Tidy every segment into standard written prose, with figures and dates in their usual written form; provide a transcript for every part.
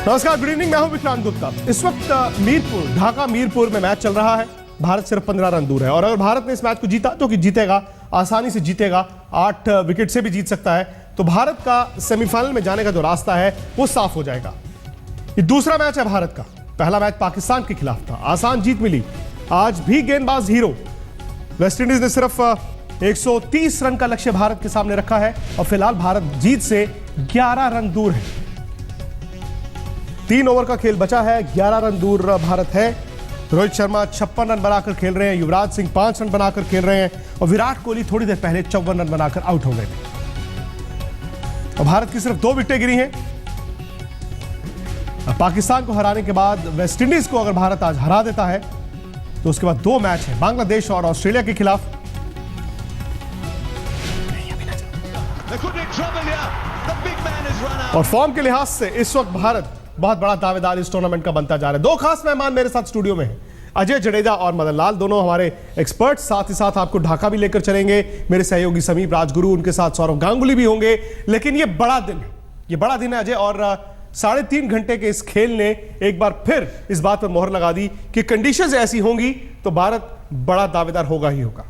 नमस्कार, good evening. मैं हूं विक्रांत गुप्ता। इस वक्त ढाका मीरपुर में मैच चल रहा है। भारत सिर्फ 15 रन दूर है और अगर भारत ने इस मैच को जीता तो कि जीतेगा, आसानी से जीतेगा, 8 विकेट से भी जीत सकता है, तो भारत का सेमीफाइनल में जाने का जो रास्ता है वो साफ हो जाएगा। ये दूसरा मैच है भारत का। पहला मैच पाकिस्तान के खिलाफ था, आसान जीत मिली। आज भी गेंदबाज हीरो। वेस्टइंडीज ने सिर्फ 130 रन का लक्ष्य भारत के सामने रखा है और फिलहाल भारत जीत से 11 रन दूर है। 3 ओवर का खेल बचा है, 11 रन दूर भारत है। रोहित शर्मा 56 रन बनाकर खेल रहे हैं, युवराज सिंह 5 रन बनाकर खेल रहे हैं और विराट कोहली थोड़ी देर पहले 54 रन बनाकर आउट हो गए थे। और भारत की सिर्फ 2 विकेटें गिरी हैं। पाकिस्तान को हराने के बाद वेस्टइंडीज को अगर भारत आज हरा देता है तो उसके बाद 2 मैच है, बांग्लादेश और ऑस्ट्रेलिया के खिलाफ। और फॉर्म के लिहाज से इस वक्त भारत बहुत बड़ा दावेदार इस टूर्नामेंट का बनता जा रहा है। 2 खास मेहमान मेरे साथ स्टूडियो में हैं, अजय जडेजा और मदन लाल, दोनों हमारे एक्सपर्ट। साथ ही साथ आपको ढाका भी लेकर चलेंगे। मेरे सहयोगी समीप राजगुरु, उनके साथ सौरव गांगुली भी होंगे। लेकिन ये बड़ा दिन है, ये बड़ा दिन है अजय, और 3.5 घंटे के इस खेल ने एक बार फिर इस बात पर मोहर लगा दी कि कंडीशंस ऐसी होंगी तो भारत बड़ा दावेदार होगा ही होगा।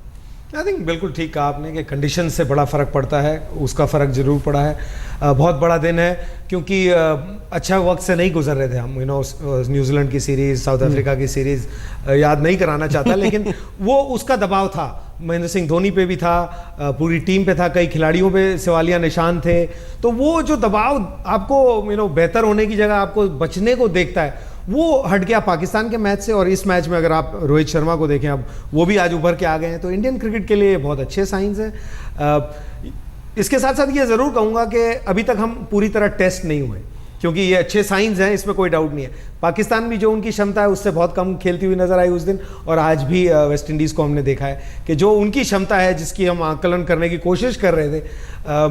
आई थिंक बिल्कुल ठीक कहा आपने कि कंडीशन से बड़ा फ़र्क पड़ता है, उसका फ़र्क ज़रूर पड़ा है। बहुत बड़ा दिन है क्योंकि अच्छा वक्त से नहीं गुजर रहे थे हम। न्यूजीलैंड की सीरीज़, साउथ अफ्रीका की सीरीज़ याद नहीं कराना चाहता, लेकिन वो उसका दबाव था। महेंद्र सिंह धोनी पे भी था, पूरी टीम पे था, कई खिलाड़ियों पे सवालिया निशान थे। तो वो जो दबाव आपको बेहतर होने की जगह आपको बचने को देखता है, वो हट गया पाकिस्तान के मैच से। और इस मैच में अगर आप रोहित शर्मा को देखें, अब वो भी आज उभर के आ गए हैं, तो इंडियन क्रिकेट के लिए बहुत अच्छे साइंस हैं। इसके साथ साथ ये ज़रूर कहूँगा कि अभी तक हम पूरी तरह टेस्ट नहीं हुए, क्योंकि ये अच्छे साइंस हैं, इसमें कोई डाउट नहीं है। पाकिस्तान भी जो उनकी क्षमता है उससे बहुत कम खेलती हुई नजर आई उस दिन, और आज भी वेस्ट इंडीज़ को हमने देखा है कि जो उनकी क्षमता है, जिसकी हम आकलन करने की कोशिश कर रहे थे,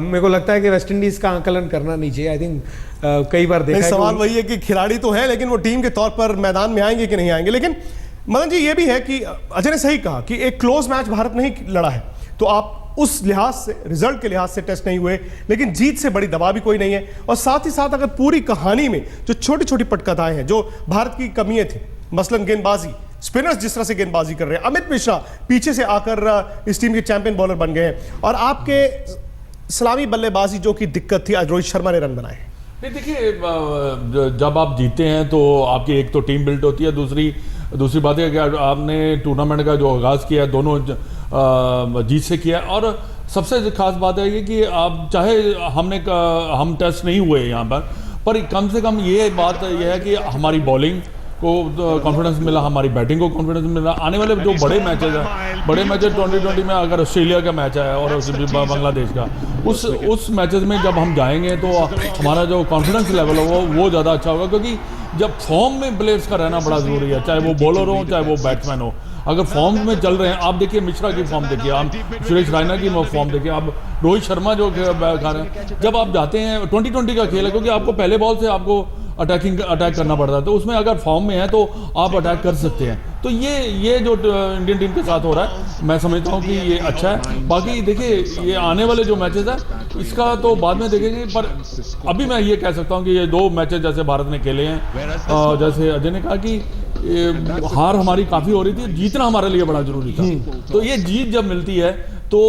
मेरे को लगता है कि वेस्ट इंडीज़ का आकलन करना नहीं चाहिए। आई थिंक कई बार देखा है। सवाल वही है कि खिलाड़ी तो है, लेकिन वो टीम के तौर पर मैदान में आएंगे कि नहीं आएंगे। लेकिन मदन जी, ये भी है कि अजय ने सही कहा कि एक क्लोज मैच भारत नहीं लड़ा है, तो आप उस लिहाज से, रिजल्ट के लिहाज से टेस्ट नहीं हुए, लेकिन जीत से बड़ी दबाव भी कोई नहीं है। और साथ ही साथ अगर पूरी कहानी में जो छोटी छोटी पटकथाएं हैं, जो भारत की कमियां थी, मसलन गेंदबाजी, स्पिनर्स जिस तरह से गेंदबाजी कर रहे हैं, अमित मिश्रा पीछे से आकर इस टीम के चैंपियन बॉलर बन गए हैं, और आपके सलामी बल्लेबाजी जो की दिक्कत थी, आज रोहित शर्मा ने रन बनाए। देखिए, जब आप जीते हैं तो आपकी एक तो टीम बिल्ड होती है, दूसरी बात है कि आपने टूर्नामेंट का जो आगाज़ किया दोनों जीत से किया। और सबसे खास बात है कि आप चाहे हम टेस्ट नहीं हुए यहाँ पर कम से कम ये बात यह है कि हमारी बॉलिंग को कॉन्फिडेंस मिला, हमारी बैटिंग को कॉन्फिडेंस मिला। आने वाले जो बड़े मैचेज हैं 2020 में, अगर ऑस्ट्रेलिया का मैच है और बांग्लादेश का, उस मैचेस में जब हम जाएंगे तो हमारा जो कॉन्फिडेंस लेवल है वो ज़्यादा अच्छा होगा, क्योंकि जब फॉर्म में प्लेयर्स का रहना बड़ा ज़रूरी है, चाहे वो बॉलर हो चाहे वो बैट्समैन हो। अगर फॉर्म में चल रहे हैं, आप देखिए मिश्रा की फॉर्म देखिए, आप सुरेश रैना की फॉर्म देखिए, आप रोहित शर्मा जो खा रहे हैं। जब आप जाते हैं, 2020 का खेल है, क्योंकि आपको पहले बॉल से आपको अटैक करना पड़ता है, तो उसमें अगर फॉर्म में है तो आप अटैक कर सकते हैं। तो ये जो इंडियन टीम के साथ हो रहा है, मैं समझता हूँ कि ये अच्छा है। बाकी देखिए, ये आने वाले जो मैचेस हैं इसका तो बाद में देखेंगे, पर अभी मैं ये कह सकता हूँ कि ये 2 मैचेस जैसे भारत ने खेले हैं, जैसे अजय ने कहा कि हार हमारी काफ़ी हो रही थी, जीतना हमारे लिए बड़ा जरूरी था। तो ये जीत जब मिलती है तो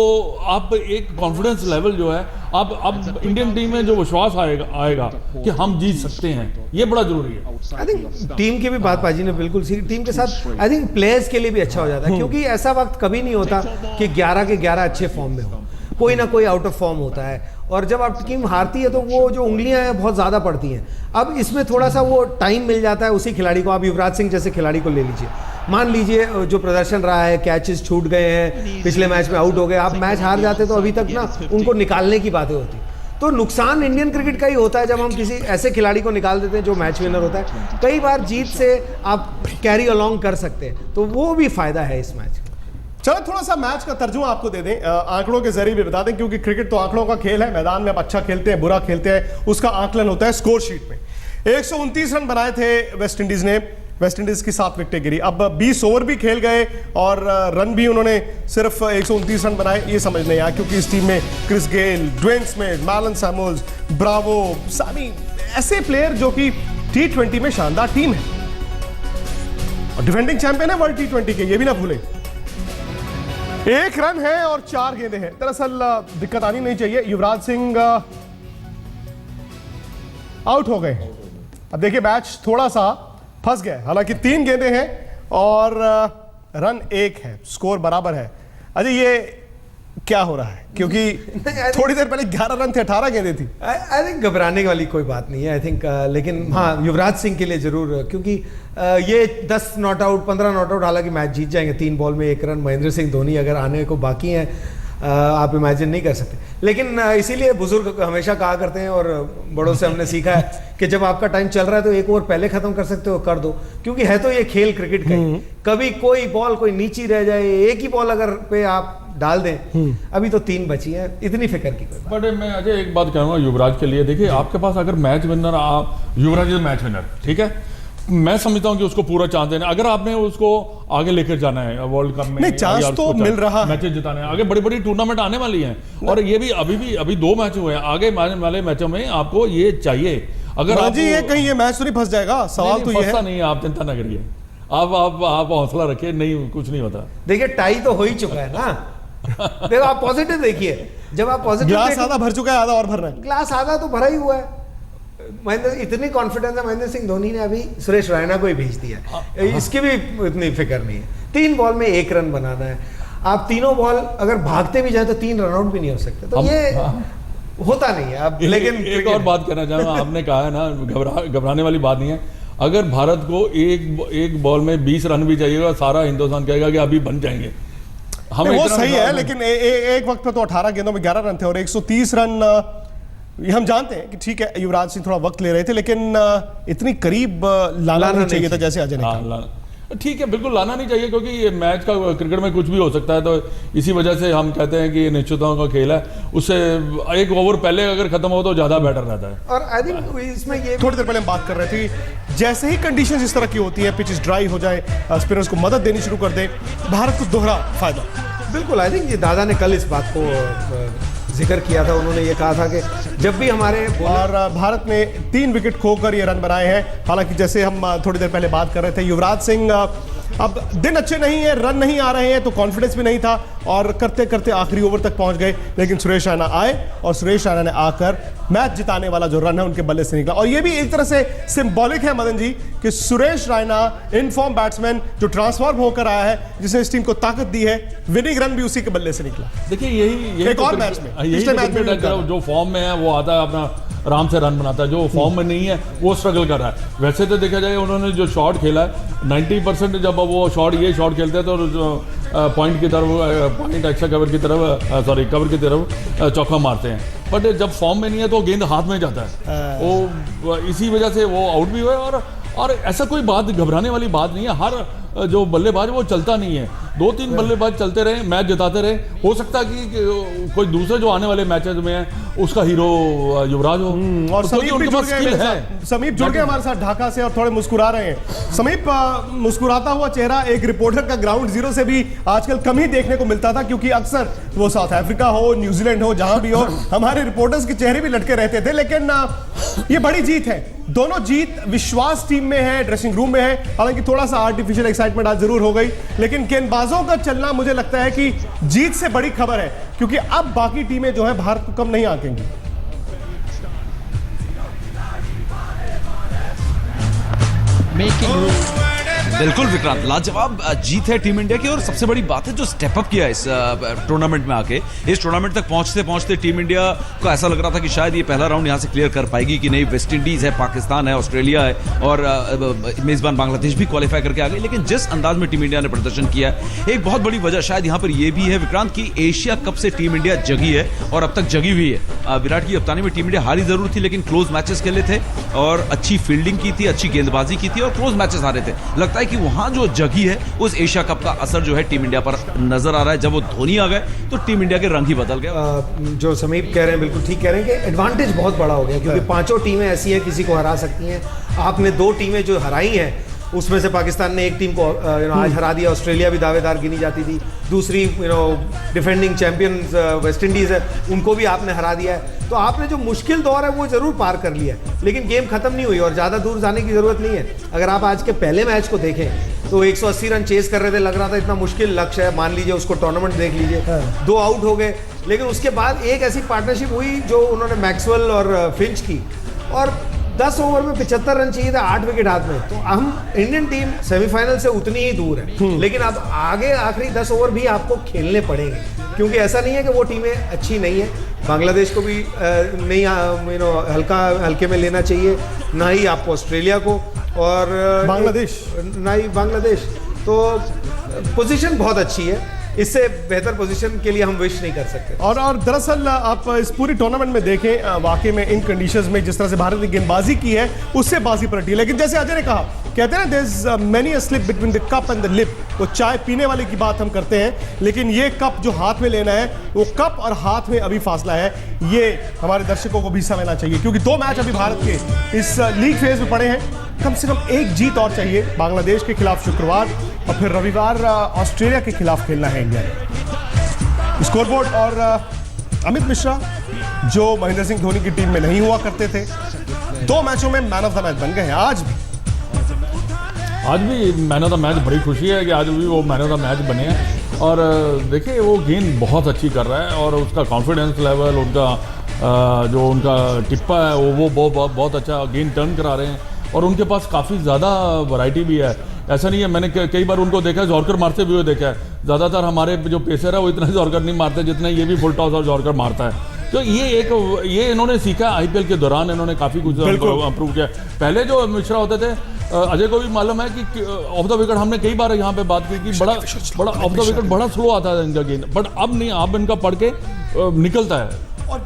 आप एक कॉन्फिडेंस लेवल जो है, अब इंडियन टीम में जो विश्वास आएगा कि हम जीत सकते हैं, ये बड़ा जरूरी है। आई थिंक टीम की भी बात पाजी ने बिल्कुल सी, टीम के साथ आई थिंक प्लेयर्स के लिए भी अच्छा हो जाता है, क्योंकि ऐसा वक्त कभी नहीं होता कि 11 के 11 अच्छे फॉर्म में हो, कोई ना कोई आउट ऑफ फॉर्म होता है। और जब आप टीम हारती है तो वो जो उंगलियां हैं बहुत ज़्यादा पड़ती हैं। अब इसमें थोड़ा सा वो टाइम मिल जाता है उसी खिलाड़ी को। आप युवराज सिंह जैसे खिलाड़ी को ले लीजिए, मान लीजिए जो प्रदर्शन रहा है, कैचेस छूट गए हैं, पिछले मैच में आउट हो गए, आप मैच हार जाते तो अभी तक ना उनको निकालने की बातें होती। तो नुकसान इंडियन क्रिकेट का ही होता है जब हम किसी ऐसे खिलाड़ी को निकाल देते हैं जो मैच विनर होता है। कई बार जीत से आप कैरी अलॉन्ग कर सकते हैं, तो वो भी फायदा है इस मैच का। चलो थोड़ा सा मैच का तर्जुमा आपको दे दें, आंकड़ों के जरिए भी बता दें, क्योंकि क्रिकेट तो आंकड़ों का खेल है। मैदान में आप अच्छा खेलते हैं, बुरा खेलते हैं, उसका आकलन होता है स्कोर शीट में। 129 रन बनाए थे वेस्ट इंडीज ने, वेस्ट इंडीज की 7 विकेटें गिरी। अब 20 ओवर भी खेल गए और रन भी उन्होंने सिर्फ 129 रन बनाए, ये समझ नहीं आया, क्योंकि इस टीम में Chris Gayle, Dwayne Smith, Marlon Samuels, Bravo, Sammy ऐसे प्लेयर जो कि T20 में शानदार टीम है और डिफेंडिंग चैंपियन है वर्ल्ड T20 के, ये भी ना भूलें। 1 रन है और 4 गेंदें हैं। दरअसल दिक्कत आनी नहीं चाहिए। युवराज सिंह आउट हो गए। अब देखिए मैच थोड़ा सा फंस गया, हालांकि 3 गेंदें हैं और रन 1 है, स्कोर बराबर है। अजय ये क्या हो रहा है, क्योंकि थोड़ी देर पहले 11 रन थे, 18 गेंदें थी। आई थिंक घबराने वाली कोई बात नहीं है, आई थिंक लेकिन हाँ युवराज सिंह के लिए जरूर, क्योंकि ये 10 नॉट आउट 15 नॉट आउट, हालांकि मैच जीत जाएंगे। 3 बॉल में 1 रन, महेंद्र सिंह धोनी अगर आने को बाकी हैं, आप इमेजिन नहीं कर सकते। लेकिन इसीलिए बुजुर्ग हमेशा कहा करते हैं और बड़ों से हमने सीखा है कि जब आपका टाइम चल रहा है तो 1 ओवर पहले खत्म कर सकते हो, कर दो, क्योंकि है तो ये खेल क्रिकेट का ही। कभी कोई बॉल कोई नीची रह जाए, एक ही बॉल अगर पे आप डाल दें, अभी तो 3 बची है, इतनी फिक्र की कोई बात। बट मैं अजय एक बात कहूँगा युवराज के लिए, देखिए आपके पास अगर मैच विनर, आप युवराज इज मैच विनर, ठीक है, मैं समझता हूं कि उसको पूरा चांस देना, अगर आपने उसको आगे लेकर जाना है वर्ल्ड कप में, नहीं चांस तो मिल रहा है, मैचेस जिताने हैं, आगे बड़ी बड़ी टूर्नामेंट आने वाली हैं, और ये भी अभी 2 मैच हुए हैं, आगे आने वाले मैचों में आपको ये चाहिए। अगर आप ये कहीं ये मैच तो नहीं फंस जाएगा, सवाल तो ये है। नहीं, आप चिंता ना करिए, आप हौसला रखिए, नहीं कुछ नहीं होता। देखिए टाई तो हो ही चुका है ना। देखो आप पॉजिटिव देखिए, जब आप पॉजिटिव, ग्लास आधा भर चुका है, आधा और भरना है। ग्लास आधा तो भरा ही हुआ है। महेंद्र, इतनी कॉन्फिडेंस है महेंद्र सिंह धोनी ने, अभी सुरेश रैना को ही भेज दिया, इसकी भी इतनी फिक्र नहीं है। 3 बॉल में 1 रन बनाना है, आप तीनों बॉल अगर भागते भी जाए तो 3 रन आउट भी नहीं हो सकते, तो ये होता नहीं है अब। लेकिन एक और बात कहना चाहूँगा, आपने कहा है ना घबराने वाली बात नहीं है। अगर भारत को एक बॉल में 20 रन भी चाहिएगा, सारा हिंदुस्तान कहेगा कि अभी बन जाएंगे। हमें वो सही है, लेकिन एक वक्त पे तो 18 गेंदों में 11 रन थे और 130 रन, ये हम जानते हैं कि ठीक है युवराज सिंह थोड़ा वक्त ले रहे थे, लेकिन इतनी करीब लाना नहीं चाहिए था, जैसे अजय ने कहा। ठीक है, बिल्कुल लाना नहीं चाहिए, क्योंकि ये मैच का, क्रिकेट में कुछ भी हो सकता है, तो इसी वजह से हम कहते हैं कि ये निश्चितताओं का खेल है, उससे 1 ओवर पहले अगर खत्म हो तो ज्यादा बेटर रहता है। और आई थिंक इसमें ये थोड़ी देर पहले हम बात कर रहे थे, जैसे ही कंडीशंस इस तरह की होती है, पिचेस ड्राई हो जाए, स्पिनर्स को मदद देनी शुरू कर दे, भारत को दोहरा फायदा। बिल्कुल, आई थिंक ये दादा ने कल इस बात को जिक्र किया था, उन्होंने ये कहा था कि जब भी हमारे, और भारत ने 3 विकेट खोकर ये रन बनाए हैं। हालांकि जैसे हम थोड़ी देर पहले बात कर रहे थे, युवराज सिंह अब दिन अच्छे नहीं है, रन नहीं आ रहे हैं, तो कॉन्फिडेंस भी नहीं था और करते करते आखिरी ओवर तक पहुंच गए, लेकिन सुरेश रैना आए और सुरेश रैना ने आकर मैच जिताने वाला जो रन है उनके बल्ले से निकला। और ये भी एक तरह से सिंबॉलिक है मदन जी कि सुरेश रैना इनफॉर्म बैट्समैन जो ट्रांसफॉर्म होकर आया है, जिसने इस टीम को ताकत दी है, विनिंग रन भी उसी के बल्ले से निकला। देखिए यही एक और मैच में, पिछले मैच में जो फॉर्म में है वो आता है, अपना आराम से रन बनाता है, जो फॉर्म में नहीं है वो स्ट्रगल कर रहा है। वैसे तो देखा जाए उन्होंने जो शॉट खेला है 90% जब वो ये शॉट खेलते हैं तो पॉइंट की तरफ, पॉइंट एक्स्ट्रा कवर की तरफ, सॉरी कवर की तरफ चौका मारते हैं, बट जब फॉर्म में नहीं है तो गेंद हाथ में जाता है, वो इसी वजह से वो आउट भी हुए। और ऐसा कोई बात घबराने वाली बात नहीं है, हर जो बल्लेबाज वो चलता नहीं है, 2-3 बल्लेबाज चलते रहे, मैच जिताते रहे, हो सकता है कि कोई दूसरे जो आने वाले मैचेस में है उसका हीरो युवराज हो। और समीप भी जुड़ गए, समीप जुड़ गए हमारे साथ ढाका से और थोड़े मुस्कुरा रहे हैं। समीप, मुस्कुराता हुआ चेहरा एक रिपोर्टर का ग्राउंड जीरो से भी आजकल कम ही देखने को मिलता था, क्योंकि अक्सर वो साउथ अफ्रीका हो, न्यूजीलैंड हो, जहां भी हो, हमारे रिपोर्टर्स के चेहरे भी लटके रहते थे। लेकिन ये बड़ी जीत है, दोनों जीत विश्वास टीम में है, ड्रेसिंग रूम में है। हालांकि थोड़ा सा आर्टिफिशियल एक्साइटमेंट आज जरूर हो गई, लेकिन गेंदबाजों का चलना मुझे लगता है कि जीत से बड़ी खबर है, क्योंकि अब बाकी टीमें जो है भारत को कम नहीं आंकेंगी। बिल्कुल विक्रांत, लाजवाब जीत है टीम इंडिया की, और सबसे बड़ी बात है जो स्टेप अप किया इस टूर्नामेंट में आके। इस टूर्नामेंट तक पहुंचते पहुंचते टीम इंडिया को ऐसा लग रहा था कि शायद ये पहला राउंड यहां से क्लियर कर पाएगी कि नहीं। वेस्ट इंडीज है, पाकिस्तान है, ऑस्ट्रेलिया है और मेजबान बांग्लादेश भी क्वालिफाई करके आ गई, लेकिन जिस अंदाज में टीम इंडिया ने प्रदर्शन किया है, एक बहुत बड़ी वजह शायद यहां पर यह भी है विक्रांत की एशिया कप से टीम इंडिया जगी है और अब तक जगी हुई है। विराट की कप्तानी में टीम इंडिया हारी जरूर थी, लेकिन क्लोज मैचेस खेले थे और अच्छी फील्डिंग की थी, अच्छी गेंदबाजी की थी और क्लोज मैचेस हारे थे। लगता है कि वहां जो जगी है उस एशिया कप का असर जो है टीम इंडिया पर नजर आ रहा है। जब वो धोनी आ गए तो टीम इंडिया के रंग ही बदल गए। जो समीप कह रहे हैं बिल्कुल ठीक कह रहे हैं कि एडवांटेज बहुत बड़ा हो गया, क्योंकि 5 टीमें ऐसी हैं किसी को हरा सकती हैं। आपने 2 टीमें जो हराई हैं उसमें से पाकिस्तान ने एक टीम को आज हरा दिया। ऑस्ट्रेलिया भी दावेदार गिनी जाती थी, दूसरी डिफेंडिंग चैंपियन वेस्ट इंडीज़ है, उनको भी आपने हरा दिया है। तो आपने जो मुश्किल दौर है वो ज़रूर पार कर लिया है, लेकिन गेम खत्म नहीं हुई और ज़्यादा दूर जाने की ज़रूरत नहीं है। अगर आप आज के पहले मैच को देखें तो 180 रन चेस कर रहे थे, लग रहा था इतना मुश्किल लक्ष्य है, मान लीजिए उसको टूर्नामेंट देख लीजिए, 2 आउट हो गए। लेकिन उसके बाद एक ऐसी पार्टनरशिप हुई जो उन्होंने मैक्सवेल और फिंच की, और 10 ओवर में 75 रन चाहिए था, 8 विकेट हाथ में। तो हम इंडियन टीम सेमीफाइनल से उतनी ही दूर है, लेकिन अब आगे आखिरी 10 ओवर भी आपको खेलने पड़ेंगे, क्योंकि ऐसा नहीं है कि वो टीमें अच्छी नहीं है। बांग्लादेश को भी नहीं हल्के में लेना चाहिए, ना ही आपको ऑस्ट्रेलिया को, और ना ही बांग्लादेश। तो पोजीशन बहुत अच्छी है, इससे बेहतर पोजीशन के लिए हम विश नहीं कर सकते। और दरअसल आप इस पूरी टूर्नामेंट में देखें, वाकई में इन कंडीशंस में जिस तरह से भारत ने गेंदबाजी की है उससे बाजी पलटी है। लेकिन जैसे अजय ने कहा, कहते हैं ना, there is many a slip between the cup and the lip. वो चाय पीने वाले की बात हम करते हैं, लेकिन ये कप जो हाथ में लेना है, वो कप और हाथ में अभी फासला है। ये हमारे दर्शकों को भी समझना चाहिए, क्योंकि 2 मैच अभी भारत के इस लीग फेज में पड़े हैं। कम से कम एक जीत और चाहिए, बांग्लादेश के खिलाफ शुक्रवार और फिर रविवार ऑस्ट्रेलिया के खिलाफ खेलना है इंडिया ने। स्कोरबोर्ड और अमित मिश्रा जो महेंद्र सिंह धोनी की टीम में नहीं हुआ करते थे, 2 मैचों में मैन ऑफ द मैच बन गए हैं। आज भी मैन ऑफ द मैच, बड़ी खुशी है कि आज भी वो मैन ऑफ द मैच बने हैं। और देखिए, वो गेंद बहुत अच्छी कर रहा है और उसका कॉन्फिडेंस लेवल, उनका जो उनका टिप्पा है वो बहुत अच्छा गेंद टर्न करा रहे हैं, और उनके पास काफ़ी ज़्यादा वैरायटी भी है। ऐसा नहीं है, मैंने कई बार उनको देखा है जॉर्कर मारते भी हुए देखा है। ज़्यादातर हमारे जो पेसर है वो इतना जॉर्कर नहीं मारते जितना ये भी फुल टॉस और जॉर्कर मारता है। तो ये इन्होंने सीखा, आईपीएल के दौरान इन्होंने काफ़ी कुछ इंप्रूव किया। पहले जो मिश्रा होते थे, अजय को भी मालूम है कि ऑफ द विकेट हमने कई बार यहाँ पे बात की कि बड़ा ऑफ द विकेट बड़ा स्लो आता है इनका गेंद, बट अब नहीं, अब इनका पढ़ के निकलता है। और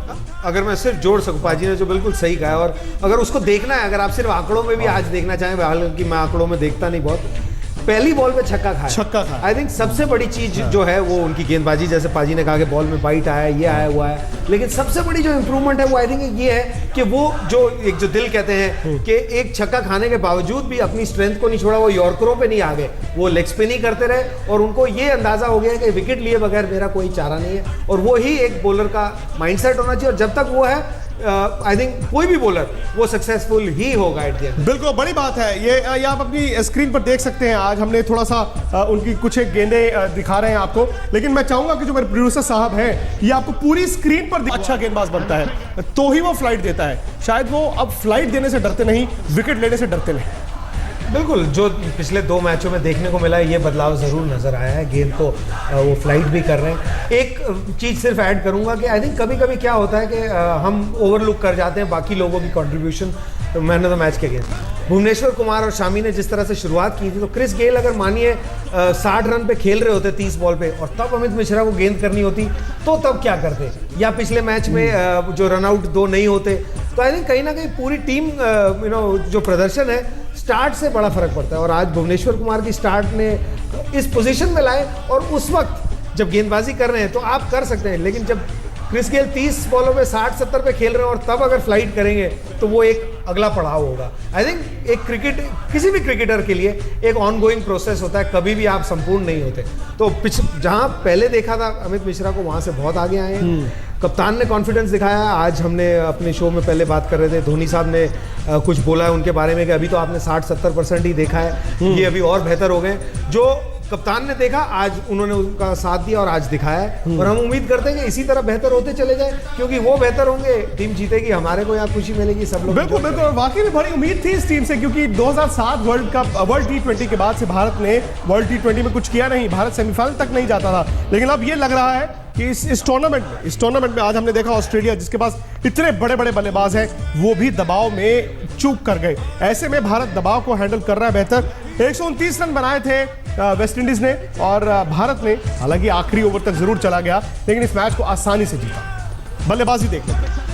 अगर मैं सिर्फ जोड़ सकूं, पाजी ने जो बिल्कुल सही कहा है, और अगर उसको देखना है, अगर आप सिर्फ आंकड़ों में भी आज देखना चाहें, हालांकि मैं आंकड़ों में देखता नहीं बहुत, पहली बॉल पे छक्का खाया। आई थिंक सबसे बड़ी चीज जो है वो उनकी गेंदबाजी, जैसे पाजी ने कहा कि बॉल में बाइट आया, ये आया, वो आया, लेकिन सबसे बड़ी जो इंप्रूवमेंट है वो आई थिंक ये है कि वो जो दिल कहते हैं कि एक छक्का खाने के बावजूद भी अपनी स्ट्रेंथ को नहीं छोड़ा, वो यॉर्करों पे नहीं आ गए, वो लेग स्पिन ही करते रहे, और उनको ये अंदाजा हो गया कि विकेट लिए बगैर मेरा कोई चारा नहीं है। और वो ही एक बॉलर का माइंडसेट होना चाहिए, और जब तक वो है आई थिंक कोई भी बॉलर वो सक्सेसफुल ही होगा एट द एंड। बिल्कुल, बड़ी बात है ये आप अपनी स्क्रीन पर देख सकते हैं। आज हमने थोड़ा सा उनकी कुछ एक गेंदें दिखा रहे हैं आपको, लेकिन मैं चाहूंगा कि जो मेरे प्रोड्यूसर साहब हैं, ये आपको पूरी स्क्रीन पर अच्छा गेंदबाज बनता है तो ही वो फ्लाइट देता है। शायद वो अब फ्लाइट देने से डरते नहीं, विकेट लेने से डरते नहीं। बिल्कुल, जो पिछले 2 मैचों में देखने को मिला है, ये बदलाव ज़रूर नज़र आया है। गेंद को वो फ्लाइट भी कर रहे हैं। एक चीज़ सिर्फ ऐड करूंगा कि आई थिंक कभी कभी क्या होता है कि हम ओवरलुक कर जाते हैं बाकी लोगों की contribution man of the match के अगेंस्ट। भुवनेश्वर कुमार और शामी ने जिस तरह से शुरुआत की थी, तो क्रिस गेल अगर मानिए 60 रन पे खेल रहे होते 30 बॉल पे, और तब अमित मिश्रा को गेंद करनी होती, तो तब क्या करते, या पिछले मैच में जो रनआउट 2 नहीं होते। तो आई थिंक कहीं ना कहीं पूरी टीम जो प्रदर्शन है, स्टार्ट से बड़ा फर्क पड़ता है। और आज भुवनेश्वर कुमार की स्टार्ट ने इस पोजीशन में लाए, और उस वक्त जब गेंदबाजी कर रहे हैं तो आप कर सकते हैं, लेकिन जब क्रिस गेल 30 बॉलों में 60-70 पे खेल रहे हैं और तब अगर फ्लाइट करेंगे तो वो एक अगला पड़ाव होगा। आई थिंक एक किसी भी क्रिकेटर के लिए एक ऑनगोइंग प्रोसेस होता है, कभी भी आप संपूर्ण नहीं होते। तो जहां पहले देखा था अमित मिश्रा को, वहां से बहुत आगे आए हैं। कप्तान ने कॉन्फिडेंस दिखाया। आज हमने अपने शो में पहले बात कर रहे थे, धोनी साहब ने कुछ बोला है उनके बारे में कि अभी तो आपने 60-70% ही देखा है, ये अभी और बेहतर हो गए। जो कप्तान ने देखा, आज उन्होंने उनका साथ दिया और आज दिखाया है, और हम उम्मीद करते हैं कि इसी तरह बेहतर होते चले जाए, क्योंकि वो बेहतर होंगे, टीम जीतेगी, हमारे को यहाँ खुशी मिलेगी, सब लोग। बिल्कुल बिल्कुल, वाकई में बड़ी उम्मीद थी इस टीम से, क्योंकि 2007 वर्ल्ड T20 के बाद से भारत ने वर्ल्ड T20 में कुछ किया नहीं, भारत सेमीफाइनल तक नहीं जाता था। लेकिन अब ये लग रहा है कि इस टूर्नामेंट में आज हमने देखा ऑस्ट्रेलिया, जिसके पास इतने बड़े बड़े बल्लेबाज हैं, वो भी दबाव में चूक कर गए। ऐसे में भारत दबाव को हैंडल कर रहा है बेहतर। 129 रन बनाए थे वेस्ट इंडीज ने, और भारत ने हालांकि आखिरी ओवर तक जरूर चला गया, लेकिन इस मैच को आसानी से जीता। बल्लेबाजी देख लेते हैं।